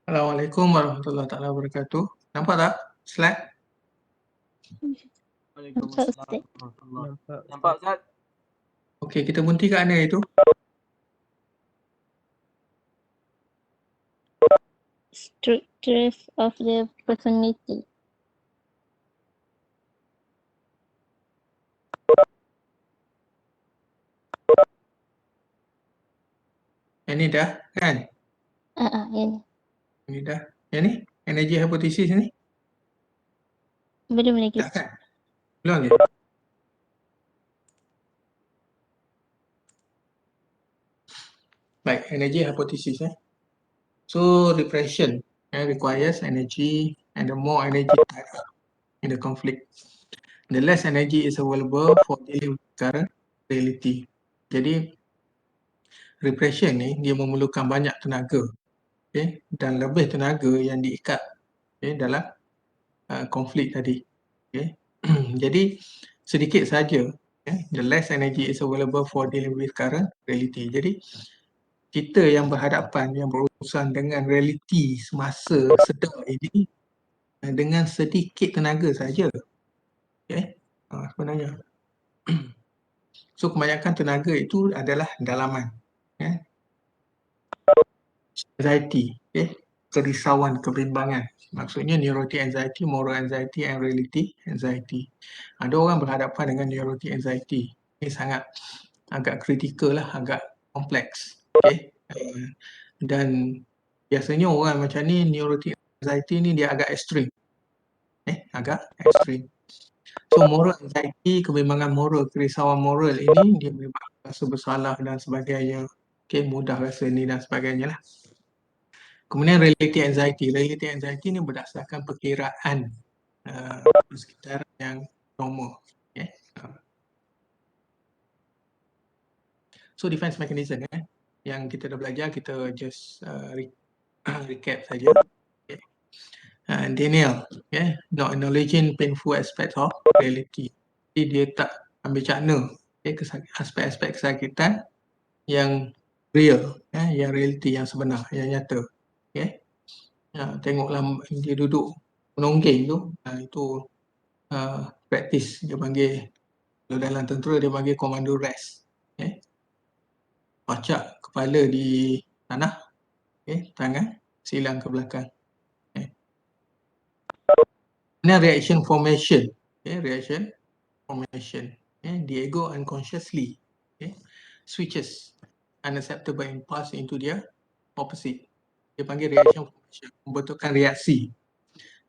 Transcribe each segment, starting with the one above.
Assalamualaikum warahmatullahi taala wabarakatuh. Nampak tak slide? Waalaikumsalam warahmatullahi. Nampak Ustaz? Okey, kita berhenti kat mana itu? Structures of the personality. Yang ni dah kan? Yang ni. Ini dah. Yang ni? Energy hypothesis ni? Belum lagi. Dah kan? Belum lagi? Baik, energy hypothesis So repression requires energy, and the more energy type in the conflict, the less energy is available for dealing with current reality. Jadi repression ni dia memerlukan banyak tenaga, dan lebih tenaga yang diikat dalam konflik tadi. Jadi sedikit saja, the less energy is available for dealing with current reality. Jadi kita yang berhadapan, yang berurusan dengan realiti semasa sedar ini dengan sedikit tenaga saja. Sebenarnya. So kebanyakan tenaga itu adalah dalaman. Anxiety, kerisauan, kebimbangan. Maksudnya neurotic anxiety, moral anxiety, and reality anxiety. Ada orang berhadapan dengan neurotic anxiety. Ini sangat agak kritikal lah, agak kompleks. Dan biasanya orang macam ni, neurotic anxiety ni dia agak ekstrim. Agak ekstrim. So moral anxiety, kebimbangan moral, kerisauan moral ini dia memang rasa bersalah dan sebagainya. Mudah rasa ni dan sebagainya lah. Kemudian relative anxiety. Relative anxiety ni berdasarkan perkiraan persekitaran yang normal. So defense mechanism yang kita dah belajar, kita just recap saja. Denial, not acknowledging painful aspects of reality. Jadi dia tak ambil cakna aspek-aspek kesakitan yang real, yang realiti, yang sebenar, yang nyata. Tengoklah dia duduk menonggeng tu, itu praktis dia panggil, kalau dalam tentera dia panggil komando rest. Pacak kepala di tanah, tangan silang ke belakang. Kemudian reaction formation. Reaction formation. The ego unconsciously switches unacceptable impulse into their opposite. Dia panggil reaction formation, membentukkan reaksi.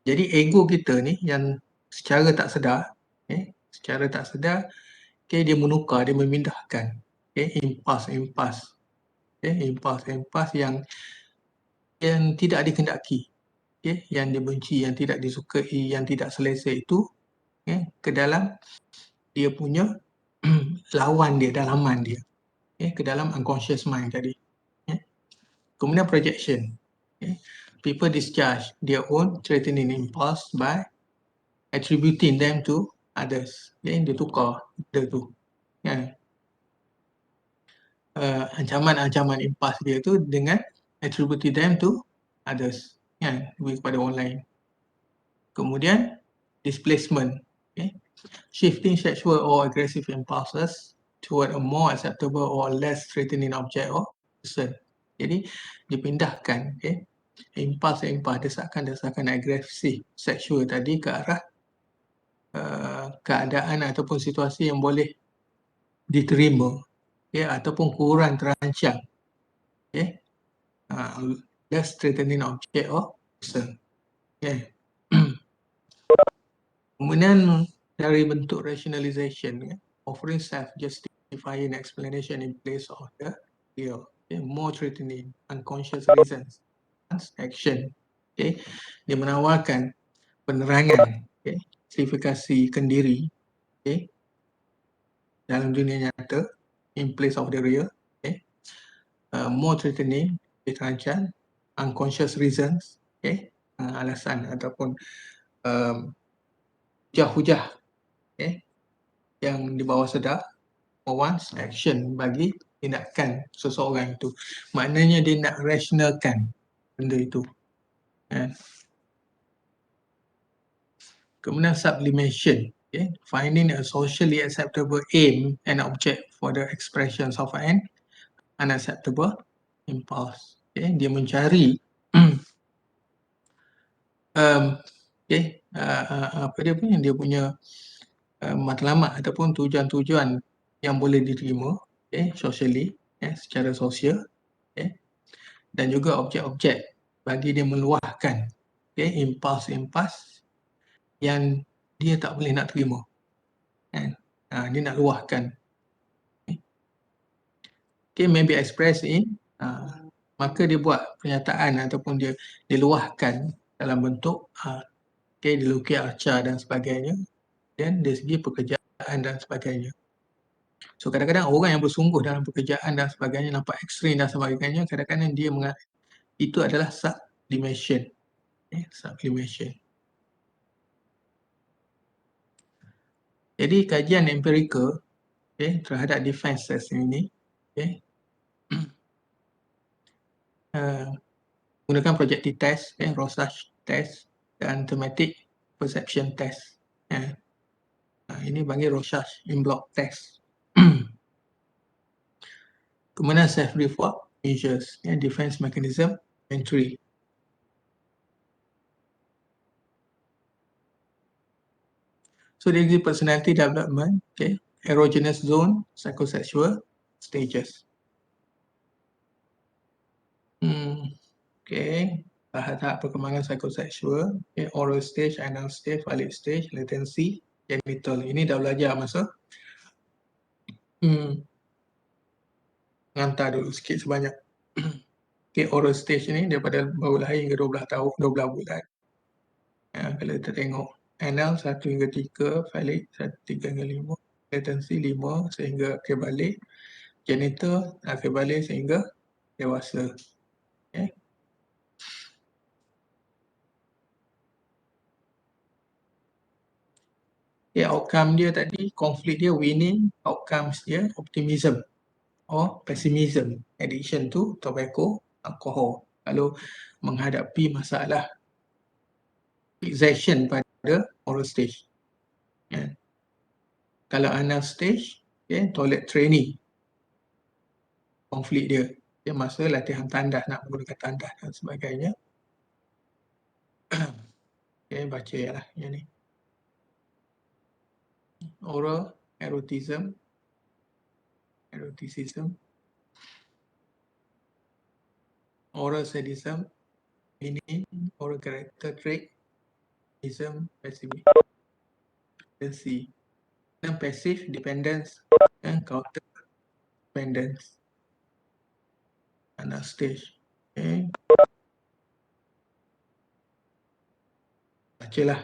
Jadi ego kita ni yang secara tak sedar, dia menukar, dia memindahkan impas yang tidak dikendaki, yang dibenci, yang tidak disukai, yang tidak selesa itu ke dalam dia punya lawan dia, dalaman dia, ke dalam unconscious mind tadi. Kemudian projection. People discharge their own threatening impulse by attributing them to others. Dia tukar benda tu. Ancaman-ancaman impas dia tu dengan attributing them to others, kepada orang lain. Kemudian displacement, shifting sexual or aggressive impulses toward a more acceptable or less threatening object or person. Jadi dipindahkan impas-impas, desakan-desakan agresif seksual tadi ke arah keadaan ataupun situasi yang boleh diterima, ataupun kurang terancam, less threatening object or person. Kemudian dari bentuk rationalization, offering self-justifying explanation in place of the real, more threatening unconscious reasons, action. Dia menawarkan penerangan, justifikasi kendiri dalam dunia nyata in place of the real, more threatening, terancam, unconscious reasons, alasan ataupun hujah-hujah yang di bawah sedar, one's action, bagi tindakan seseorang itu. Maknanya dia nak rationalkan benda itu. Kemudian sublimation, finding a socially acceptable aim and object for the expressions of an unacceptable impulse. Dia mencari apa dia punya matlamat ataupun tujuan-tujuan yang boleh diterima socially, secara sosial, dan juga objek-objek bagi dia meluahkan impuls-impuls yang dia tak boleh nak terima, dia nak luahkan, maybe express in, maka dia buat pernyataan ataupun dia luahkan dalam bentuk dilukis arca dan sebagainya, dan dari segi pekerjaan dan sebagainya. So kadang-kadang orang yang bersungguh dalam pekerjaan dan sebagainya, nampak ekstrim dan sebagainya, kadang-kadang dia itu adalah sublimation. Sublimation. Jadi kajian empirikal terhadap defense test ini gunakan projective test, Rorschach test dan thematic perception test. Ini bagi Rorschach in block test. Kemudian self-report measures, defense mechanism entry. So dari segi personality development, erogenous zone, psychosexual stages. Tahap perkembangan psychosexual, oral stage, anal stage, phallic stage, latency, genital. Ini dah belajar masa hantar dulu sikit sebanyak. Oral stage ni daripada baru lahir hingga 12 tahun, 12 bulan. Kalau kita tengok anal 1 hingga 3, phallic 3 hingga 5, latency 5 sehingga akhir balik, genital akhir balik sehingga dewasa. Outcome dia tadi, konflik dia winning, outcomes dia optimism or pessimism, addiction to tobacco, alcohol. Kalau menghadapi masalah fixation pada oral stage. Kalau anal stage, toilet training, konflik dia masa latihan tandas, nak menggunakan tandas dan sebagainya. Baca lah yang ni. Oral eroticism, oral sadism, meaning, oral character trait, pessimism, dan passive dependence dan counter dependence. Anal stage. Bacalah,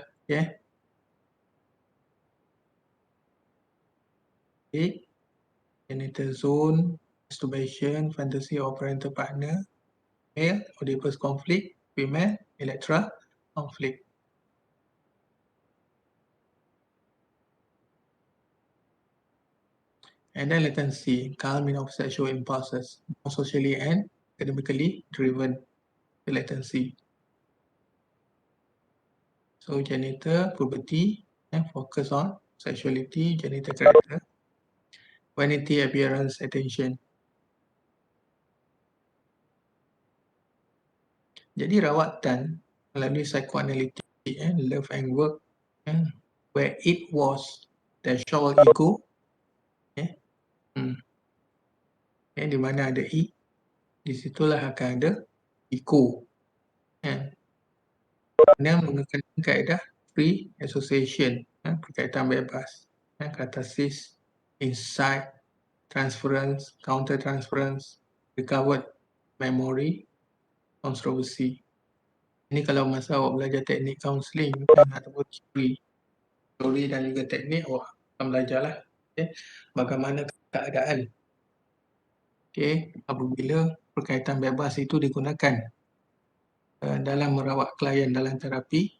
genital zone, masturbation, fantasy of parental partner, male, Oedipus conflict, female, Electra conflict. And then latency, calming of sexual impulses, more socially and academically driven latency. So genital, puberty, focus on sexuality, genital character, vanity, appearance, attention. Jadi rawatan melalui psychoanalytic, love and work, where it was the sexual ego, di mana ada I, di situlah akan ada ego. Dan menggunakan kaedah free association, perkaitan bebas, katharsis, insight, transference, counter transference, recovered memory, controversy. Ini kalau masa awak belajar teknik counselling ataupun teori dan juga teknik, awak akan belajarlah bagaimana keadaan apabila perkaitan bebas itu digunakan dalam merawat klien dalam terapi.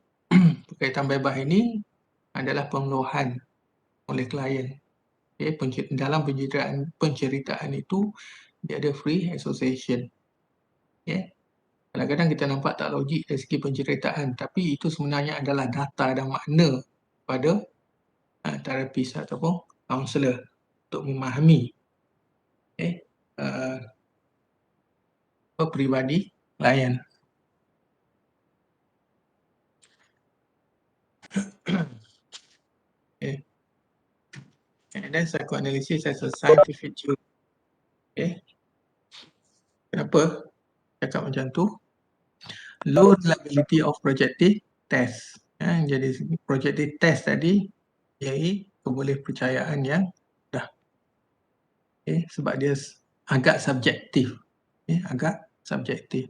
Perkaitan bebas ini adalah pengeluhan oleh klien. Dalam penceritaan itu dia ada free association. Kadang-kadang kita nampak tak logik dari segi penceritaan, tapi itu sebenarnya adalah data dan makna pada terapis ataupun kaunselor untuk memahami peribadi klien. Okay. And then psychoanalysis as a scientific tool. Okay. Kenapa cakap macam tu? Low reliability of projective test. Jadi projective test tadi jadi kebolehpercayaan yang dah. Okay. Sebab dia agak subjektif. Okay. Agak subjektif.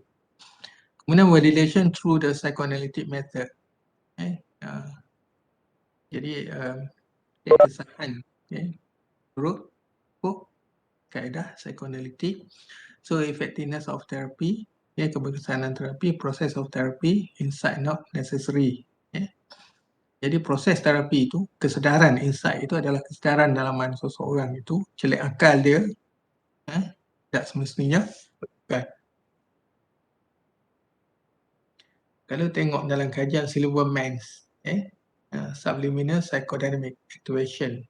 Kemudian validation through the psychoanalytic method. Okay. Jadi kesahan menurut kaedah psikoanalitik. So effectiveness of therapy, keberkesanan terapi, process of therapy, insight not necessary. Jadi proses terapi itu, kesedaran, insight itu adalah kesedaran dalaman seseorang itu, celik akal dia, tak semestinya bukan. Kalau tengok dalam kajian Silverman, subliminal psychodynamic activation,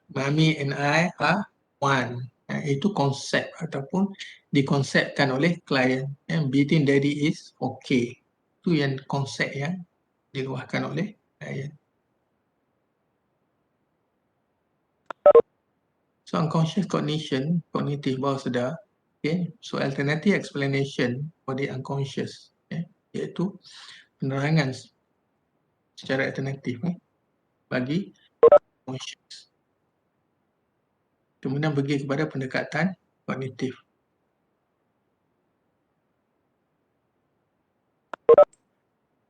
Mami and I are one. Itu konsep ataupun dikonsepkan oleh klien. Between daddy is okay. Itu yang konsep yang diluahkan oleh klien. So unconscious cognition, kognitif bawah sedar, okay. So alternative explanation for the unconscious, iaitu penerangan secara alternatif bagi conscious. Kemudian pergi kepada pendekatan kognitif.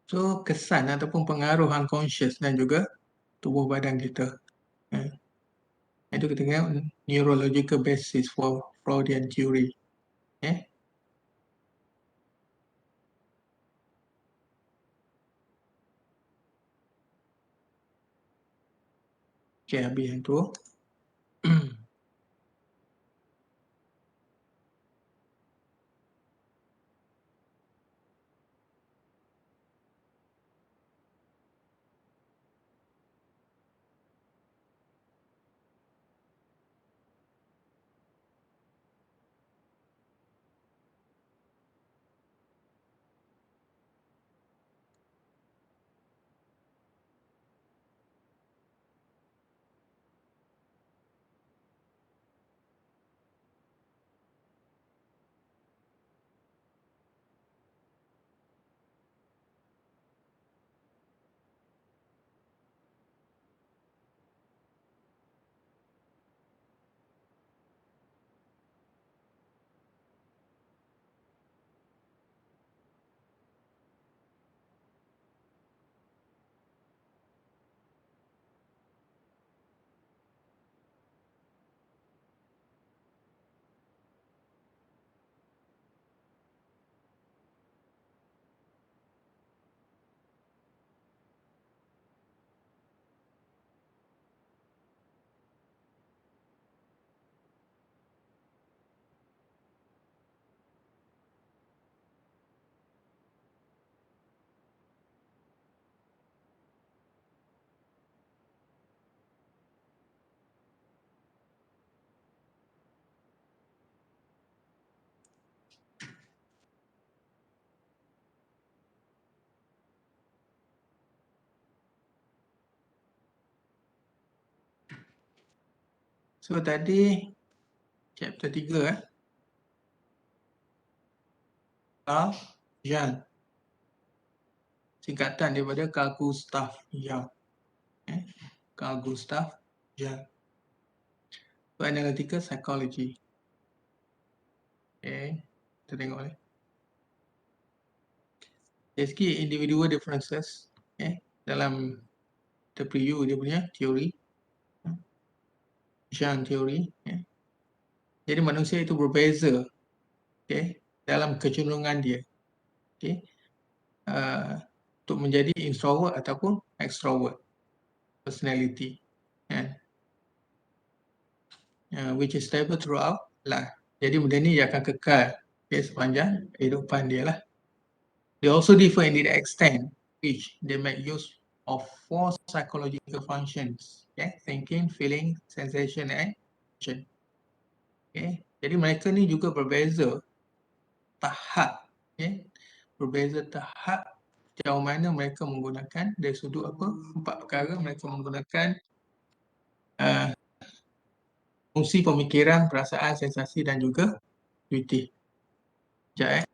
So kesan ataupun pengaruh unconscious dan juga tubuh badan kita. Itu kita tengok neurological basis for Freudian theory. Okay, habis yang tu. So tadi chapter 3 Carl Jung. Singkatan daripada Carl Gustav Jung. Carl Gustav Jung. So analytical psychology. Okay, kita tengok ni. Dari segi individual differences dalam TPU dia punya teori, Jung teori. Jadi manusia itu berbeza dalam kecenderungan dia untuk menjadi introvert ataupun extrovert personality, which is stable throughout life. Jadi benda ni dia akan kekal sepanjang kehidupan dia lah. They also differ in the extent which they make use of 4 psychological functions, thinking, feeling, sensation and action. Jadi mereka ni juga berbeza tahap, berbeza tahap sejauh mana mereka menggunakan dari sudut 4 perkara mereka menggunakan fungsi pemikiran, perasaan, sensasi dan juga intuitif. Sekejap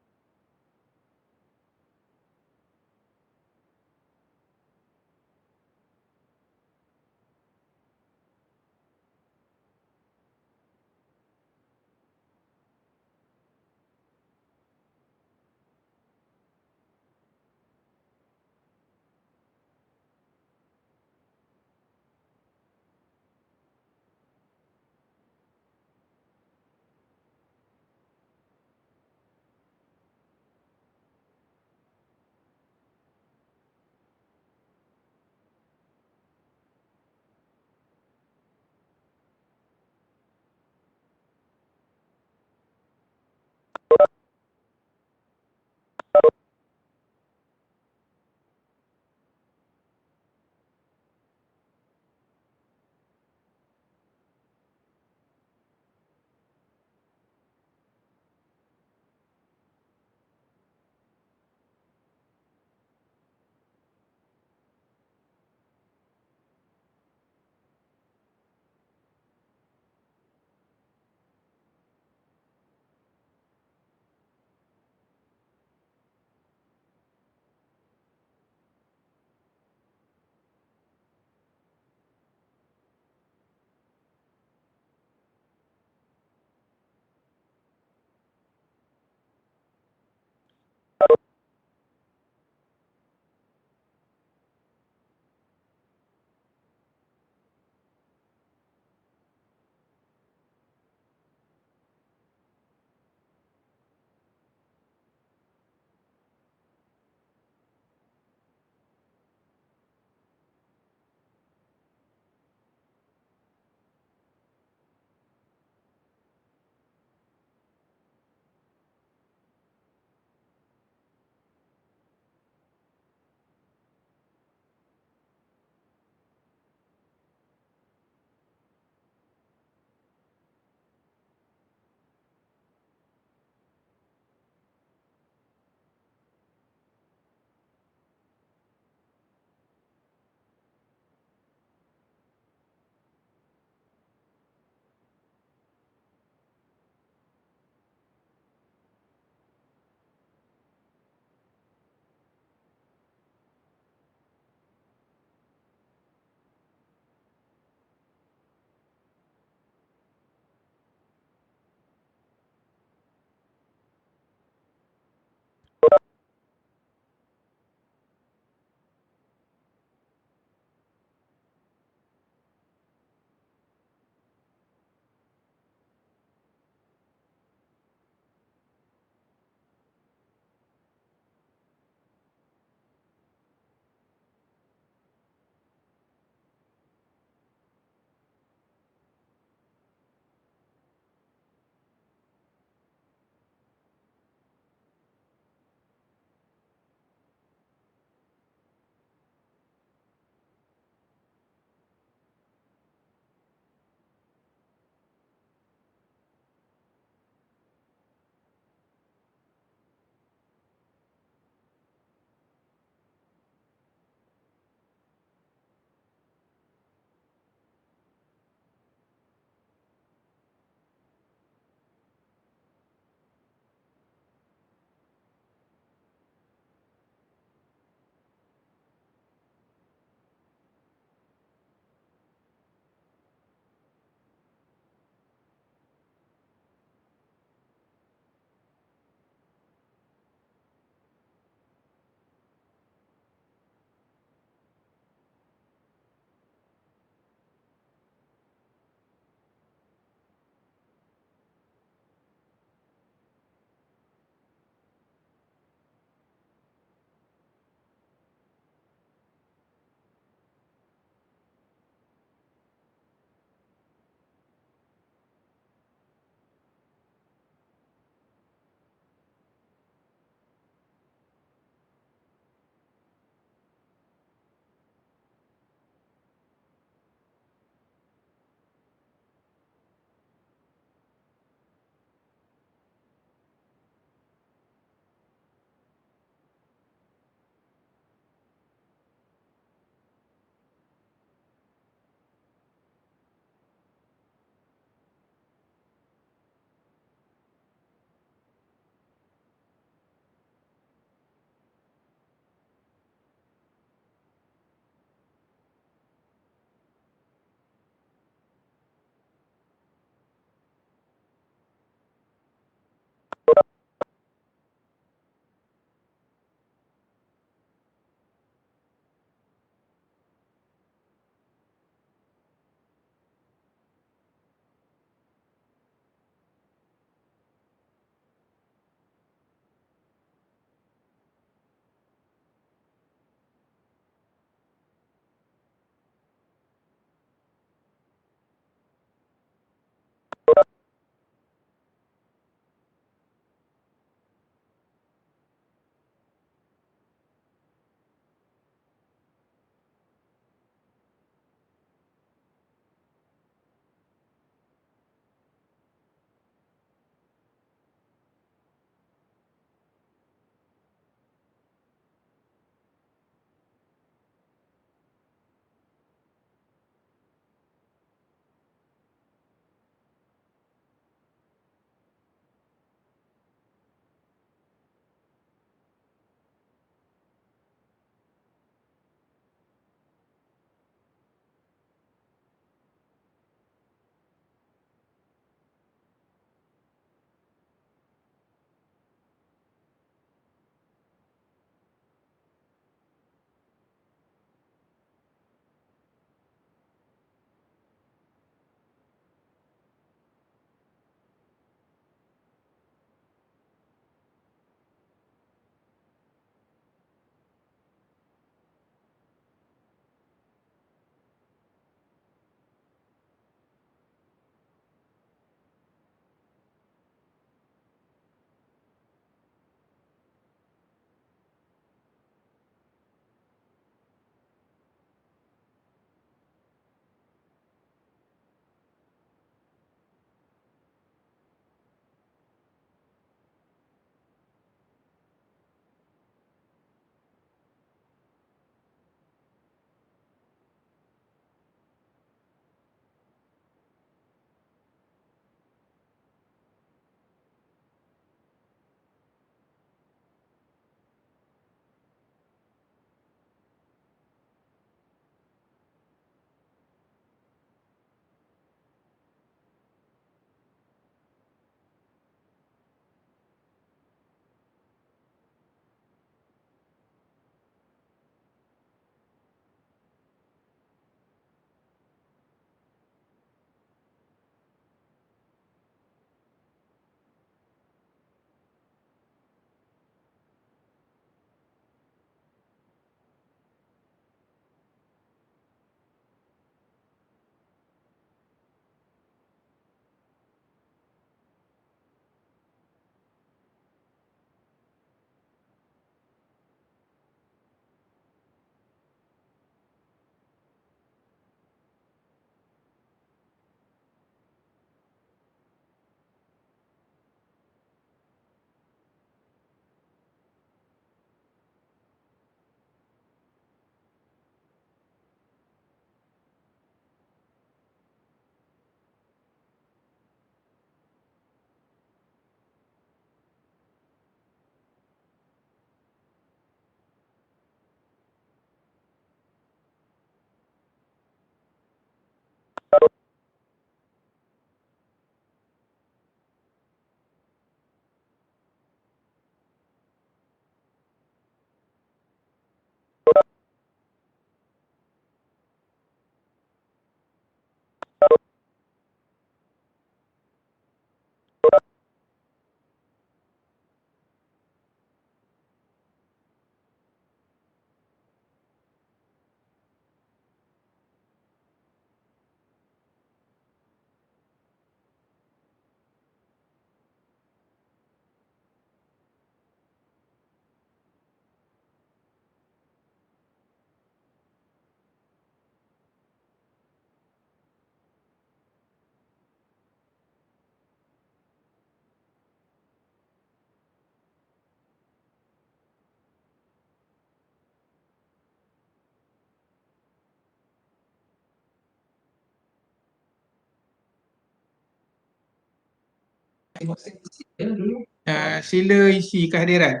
Sila isi kehadiran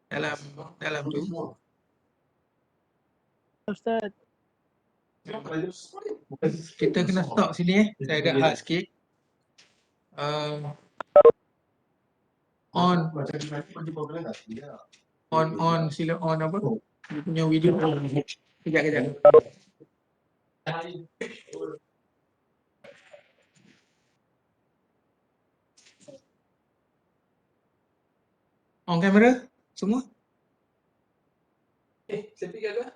dalam tu. Ustaz. Kita kena stop sini Saya agak hard sikit. On sila on apa? Dia punya video. Kejap. On kamera semua? Saya fikir dulu.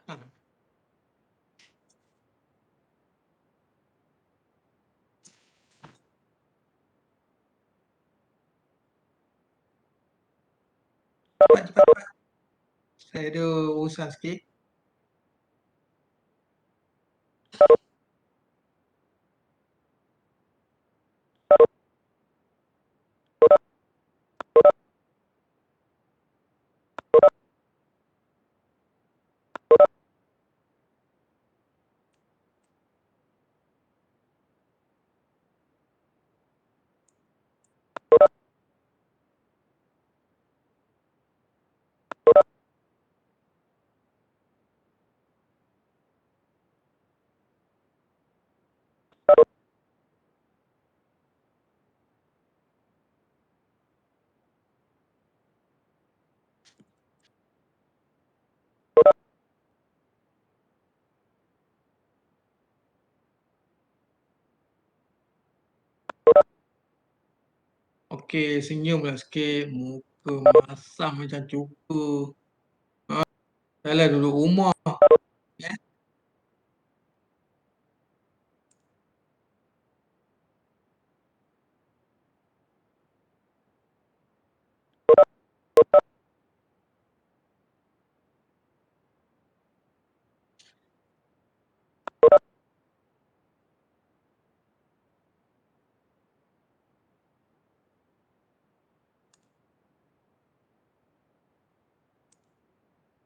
Cepat. Saya ada urusan sikit. Okey, senyumlah sikit. Muka masam macam cuka. Dahlah duduk rumah.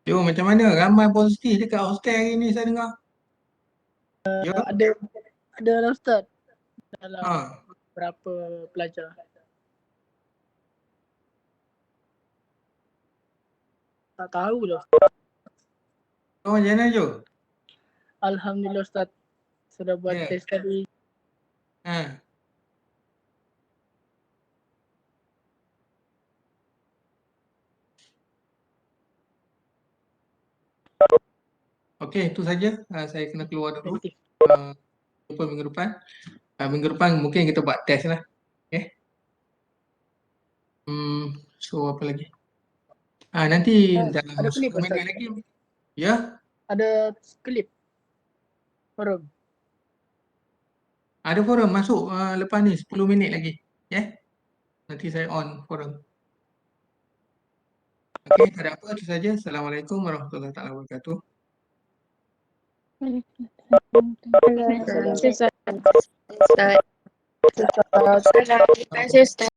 Yo, macam mana? Ramai positif dekat hostel hari ni saya dengar. Ya? Ada lah Ustaz. Dalam Ha. berapa pelajar. Tak tahu lah. Kau macam mana Jo? Alhamdulillah Ustaz. Sudah buat Ya. test tadi. Ha. Okey, itu saja. Saya kena keluar dulu. Okey. Jumpa minggu depan. Minggu depan mungkin kita buat test lah. Okay. So apa lagi? Nanti dalam ada klip 10 minit Ustaz. lagi. Ya? Ada klip. Forum. Ada forum masuk lepas ni 10 minit lagi. Ya? Nanti saya on forum. Okey, tak ada apa. Itu saja. Assalamualaikum warahmatullahi wabarakatuh. Waalaikumsalam. Terima kasih Ustaz.